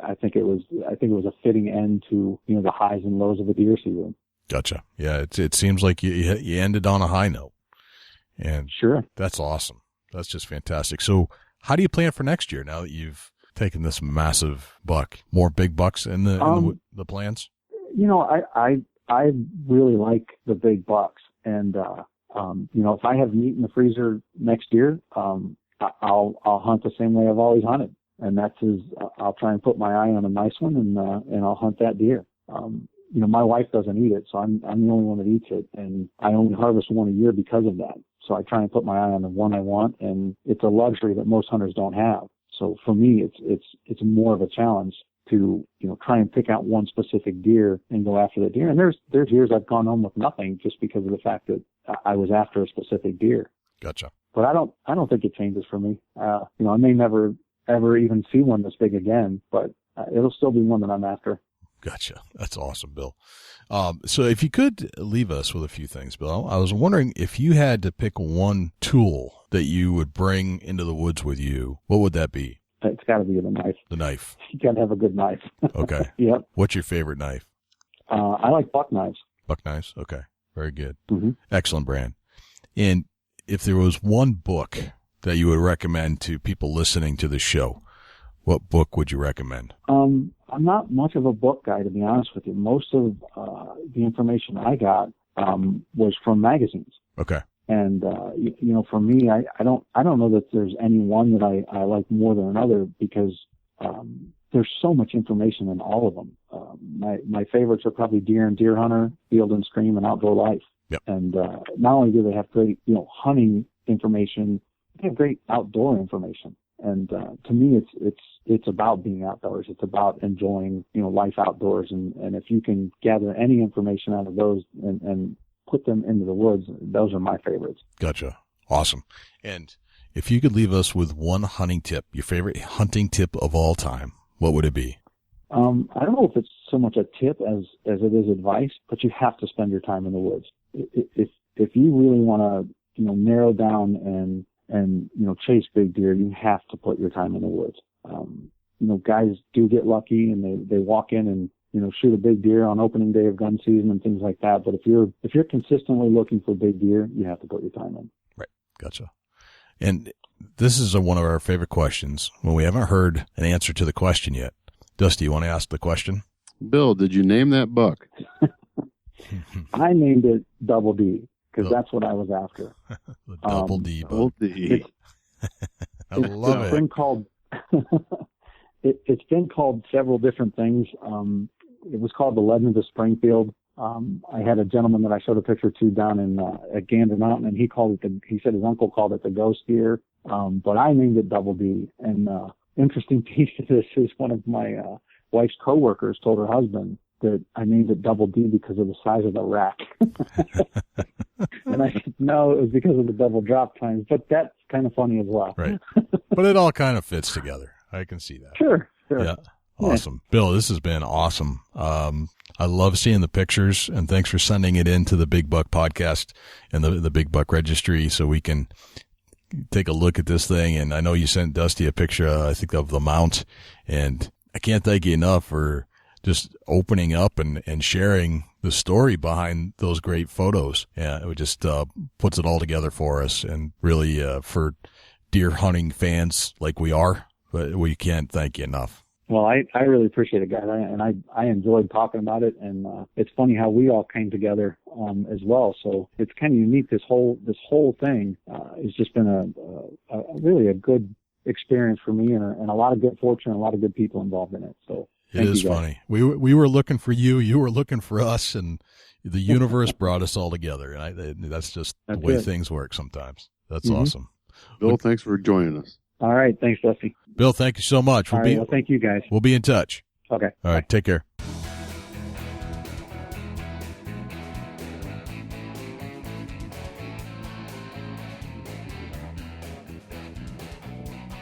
I think it was a fitting end to the highs and lows of a deer season. Gotcha. Yeah, it seems like you ended on a high note, and sure, that's awesome. That's just fantastic. So, how do you plan for next year now that you've taken this massive buck? More big bucks in the plans? I really like the big bucks, and if I have meat in the freezer next year, I'll hunt the same way I've always hunted, and I'll try and put my eye on a nice one, and I'll hunt that deer. My wife doesn't eat it, so I'm the only one that eats it, and I only harvest one a year because of that. So I try and put my eye on the one I want, and it's a luxury that most hunters don't have. So for me, it's more of a challenge to try and pick out one specific deer and go after the deer. And there's years I've gone home with nothing just because of the fact that I was after a specific deer. Gotcha. But I don't think it changes for me. I may never ever even see one this big again, but it'll still be one that I'm after. Gotcha. That's awesome, Bill. So if you could leave us with a few things, Bill, I was wondering if you had to pick one tool that you would bring into the woods with you, what would that be? It's got to be the knife. The knife. You got to have a good knife. Okay. Yep. What's your favorite knife? I like buck knives. Buck knives? Okay. Very good. Mm-hmm. Excellent brand. And if there was one book that you would recommend to people listening to the show, what book would you recommend? I'm not much of a book guy, to be honest with you. Most of the information I got was from magazines. Okay. And for me, I don't know that there's any one that I like more than another because there's so much information in all of them. My favorites are probably Deer and Deer Hunter, Field and Stream, and Outdoor Life. Yep. And not only do they have great hunting information, they have great outdoor information. And to me, it's about being outdoors. It's about enjoying life outdoors. And if you can gather any information out of those and put them into the woods, those are my favorites. Gotcha. Awesome. And if you could leave us with one hunting tip, your favorite hunting tip of all time, what would it be? I don't know if it's so much a tip as it is advice, but you have to spend your time in the woods. If you really want to narrow down and chase big deer, you have to put your time in the woods. Guys do get lucky and they walk in and shoot a big deer on opening day of gun season and things like that. But if you're consistently looking for big deer, you have to put your time in. Right. Gotcha. And this is one of our favorite questions when we haven't heard an answer to the question yet. Dusty, you want to ask the question? Bill, did you name that buck? I named it Double D because that's what I was after. The Double D buck. Double D. I love it. Been called, it's been called several different things. It was called the Legends of Springfield. I had a gentleman that I showed a picture to down in at Gander Mountain, and he said his uncle called it the Ghost Deer, but I named it Double D. And interesting piece to this is one of my wife's coworkers told her husband that I named it Double D because of the size of the rack. And I said, no, it was because of the double drop times, but that's kind of funny as well. Right. But it all kind of fits together. I can see that. Sure. Yeah. Awesome. Yeah. Bill, this has been awesome. I love seeing the pictures, and thanks for sending it into the Big Buck podcast and the Big Buck Registry so we can take a look at this thing. And I know you sent Dusty a picture, I think, of the mount, and I can't thank you enough for just opening up and sharing the story behind those great photos. Yeah, it just puts it all together for us, and really for deer hunting fans like we are, but we can't thank you enough. Well, I really appreciate it, guys, and I enjoyed talking about it, and it's funny how we all came together as well. So it's kind of unique. This whole thing has just been a really a good experience for me, and a lot of good fortune, and a lot of good people involved in it. So it is funny. We were looking for you, you were looking for us, and the universe brought us all together. And that's just the way things work sometimes. That's awesome. Bill, thanks for joining us. All right. Thanks, Dusty. Bill, thank you so much. Well, thank you, guys. We'll be in touch. Okay. All right. Bye. Take care.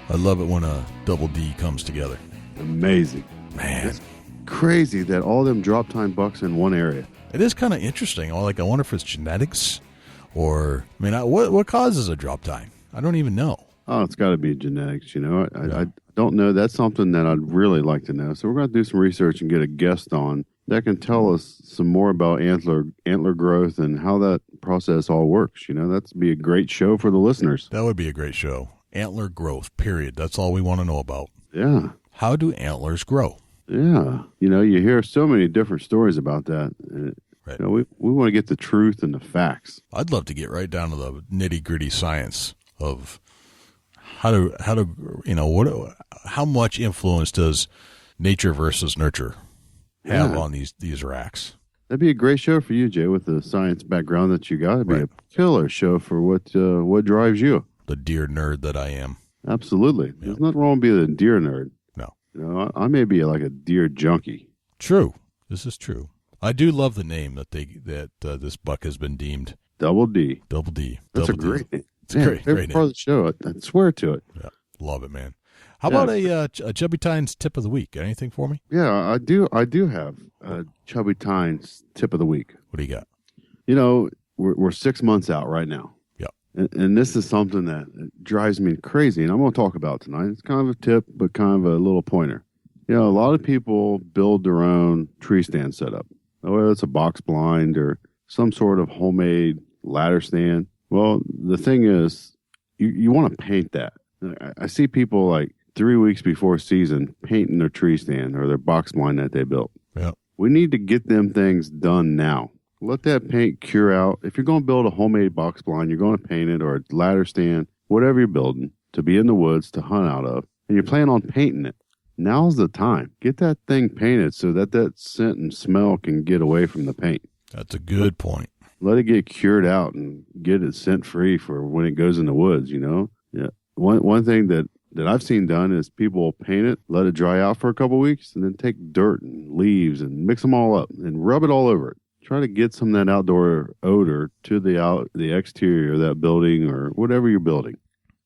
I love it when a Double D comes together. Amazing. Man. It's crazy that all them drop time bucks in one area. It is kind of interesting. Like, I wonder if it's genetics or, I mean, what causes a drop time? I don't even know. Oh, it's got to be genetics, you know. I don't know. That's something that I'd really like to know. So we're going to do some research and get a guest on that can tell us some more about antler growth and how that process all works. You know, that'd be a great show for the listeners. That would be a great show. Antler growth, period. That's all we want to know about. Yeah. How do antlers grow? Yeah. You know, you hear so many different stories about that. Right. You know, we want to get the truth and the facts. I'd love to get right down to the nitty-gritty science of how to you know, how much influence does nature versus nurture have on these racks? That'd be a great show for you, Jay, with the science background that you got. It'd be a killer show for what drives you. The deer nerd that I am. Absolutely. Yeah. There's nothing wrong with being a deer nerd. No. You know, I may be like a deer junkie. True. This is true. I do love the name that this buck has been deemed. Double D. Double D. That's Double a great name. It's a great part of the show. I swear to it. Yeah, love it, man. How about a Chubby Tine's tip of the week? Anything for me? Yeah, I do have a Chubby Tine's tip of the week. What do you got? You know, we're 6 months out right now. Yeah. And this is something that drives me crazy, and I'm going to talk about tonight. It's kind of a tip, but kind of a little pointer. You know, a lot of people build their own tree stand setup, whether it's a box blind or some sort of homemade ladder stand. Well, the thing is, you want to paint that. I see people like 3 weeks before season painting their tree stand or their box blind that they built. Yeah. We need to get them things done now. Let that paint cure out. If you're going to build a homemade box blind, you're going to paint it, or a ladder stand, whatever you're building, to be in the woods to hunt out of, and you plan on painting it. Now's the time. Get that thing painted so that scent and smell can get away from the paint. That's a good point. Let it get cured out and get it scent free for when it goes in the woods, you know? Yeah. One thing that I've seen done is people paint it, let it dry out for a couple weeks, and then take dirt and leaves and mix them all up and rub it all over it. Try to get some of that outdoor odor to the exterior of that building or whatever you're building.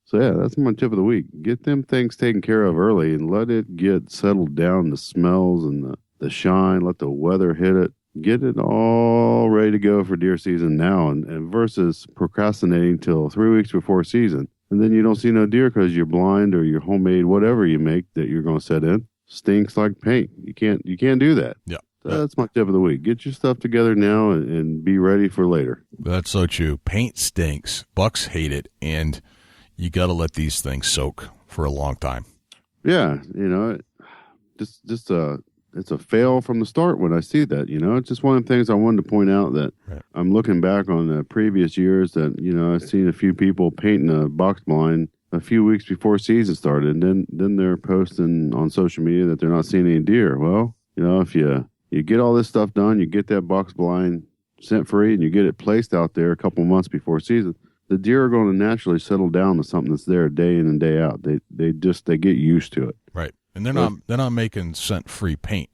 So yeah, that's my tip of the week. Get them things taken care of early and let it get settled down, the smells and the shine, let the weather hit it. Get it all ready to go for deer season now, and versus procrastinating till 3 weeks before season. And then you don't see no deer because your blind or your homemade whatever you make that you're going to set in stinks like paint. You can't do that. Yeah. So that's my tip of the week. Get your stuff together now and be ready for later. That's so true. Paint stinks. Bucks hate it, and you got to let these things soak for a long time. Yeah, you know, just it's a fail from the start when I see that. It's just one of the things I wanted to point out that I'm looking back on the previous years that, I've seen a few people painting a box blind a few weeks before season started, and then they're posting on social media that they're not seeing any deer. Well, if you get all this stuff done, you get that box blind scent free, and you get it placed out there a couple months before season, the deer are going to naturally settle down to something that's there day in and day out. They get used to it. Right. And they're not making scent free paint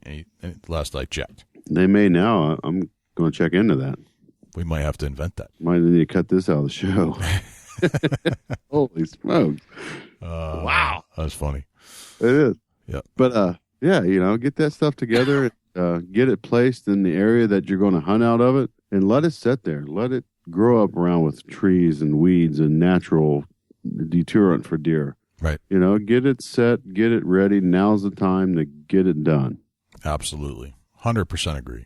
last I checked. They may now. I'm going to check into that. We might have to invent that. Might need to cut this out of the show. Holy smokes. Wow. That's funny. It is. Yeah. But get that stuff together, get it placed in the area that you're going to hunt out of it, and let it sit there. Let it grow up around with trees and weeds and natural deterrent for deer. Right. Get it set, get it ready. Now's the time to get it done. Absolutely. 100% agree.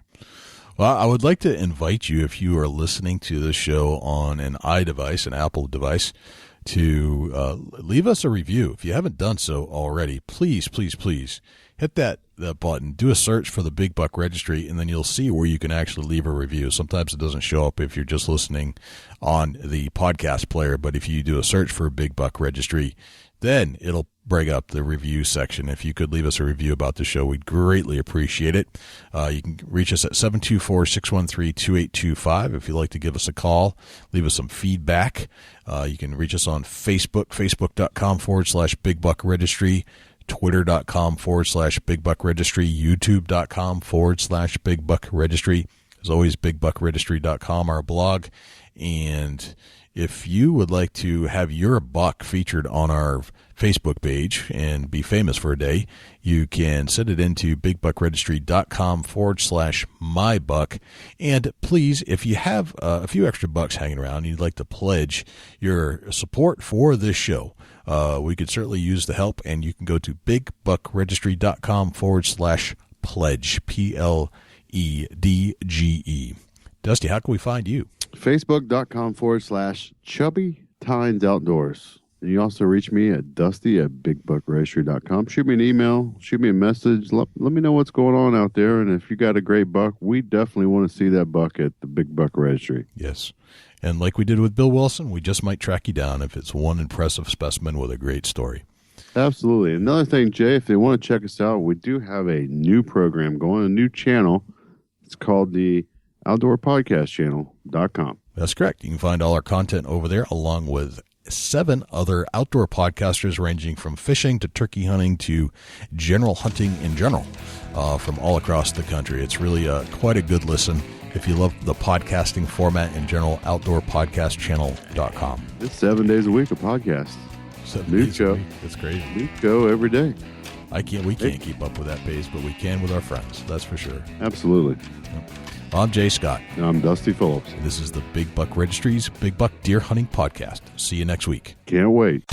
Well, I would like to invite you, if you are listening to this show on an iDevice, an Apple device, to leave us a review. If you haven't done so already, please, please, please hit that button, do a search for the Big Buck Registry, and then you'll see where you can actually leave a review. Sometimes it doesn't show up if you're just listening on the podcast player, but if you do a search for Big Buck Registry, then it'll bring up the review section. If you could leave us a review about the show, we'd greatly appreciate it. You can reach us at 724-613-2825 if you'd like to give us a call, leave us some feedback. You can reach us on Facebook, facebook.com/Big Buck Registry, twitter.com/Big Buck Registry, youtube.com/Big Buck Registry. As always, bigbuckregistry.com, our blog. And if you would like to have your buck featured on our Facebook page and be famous for a day, you can send it into bigbuckregistry.com/mybuck. And please, if you have a few extra bucks hanging around and you'd like to pledge your support for this show, we could certainly use the help, and you can go to bigbuckregistry.com/pledge, PLEDGE. Dusty, how can we find you? Facebook.com/Chubby Tines Outdoors. And you also reach me at Dusty@BigBuckRegistry.com. Shoot me an email, shoot me a message. Let me know what's going on out there. And if you got a great buck, we definitely want to see that buck at the Big Buck Registry. Yes. And like we did with Bill Wilson, we just might track you down if it's one impressive specimen with a great story. Absolutely. Another thing, Jay, if they want to check us out, we do have a new program going, a new channel. It's called the OutdoorPodcastChannel.com. That's correct. You can find all our content over there, along with 7 other outdoor podcasters ranging from fishing to turkey hunting to general hunting in general from all across the country. It's really quite a good listen. If you love the podcasting format in general, OutdoorPodcastChannel.com. It's 7 days a week of podcasts. New show. That's crazy. New show every day. We can't keep up with that pace, but we can with our friends. That's for sure. Absolutely. I'm Jay Scott. And I'm Dusty Phillips. This is the Big Buck Registry's Big Buck Deer Hunting Podcast. See you next week. Can't wait.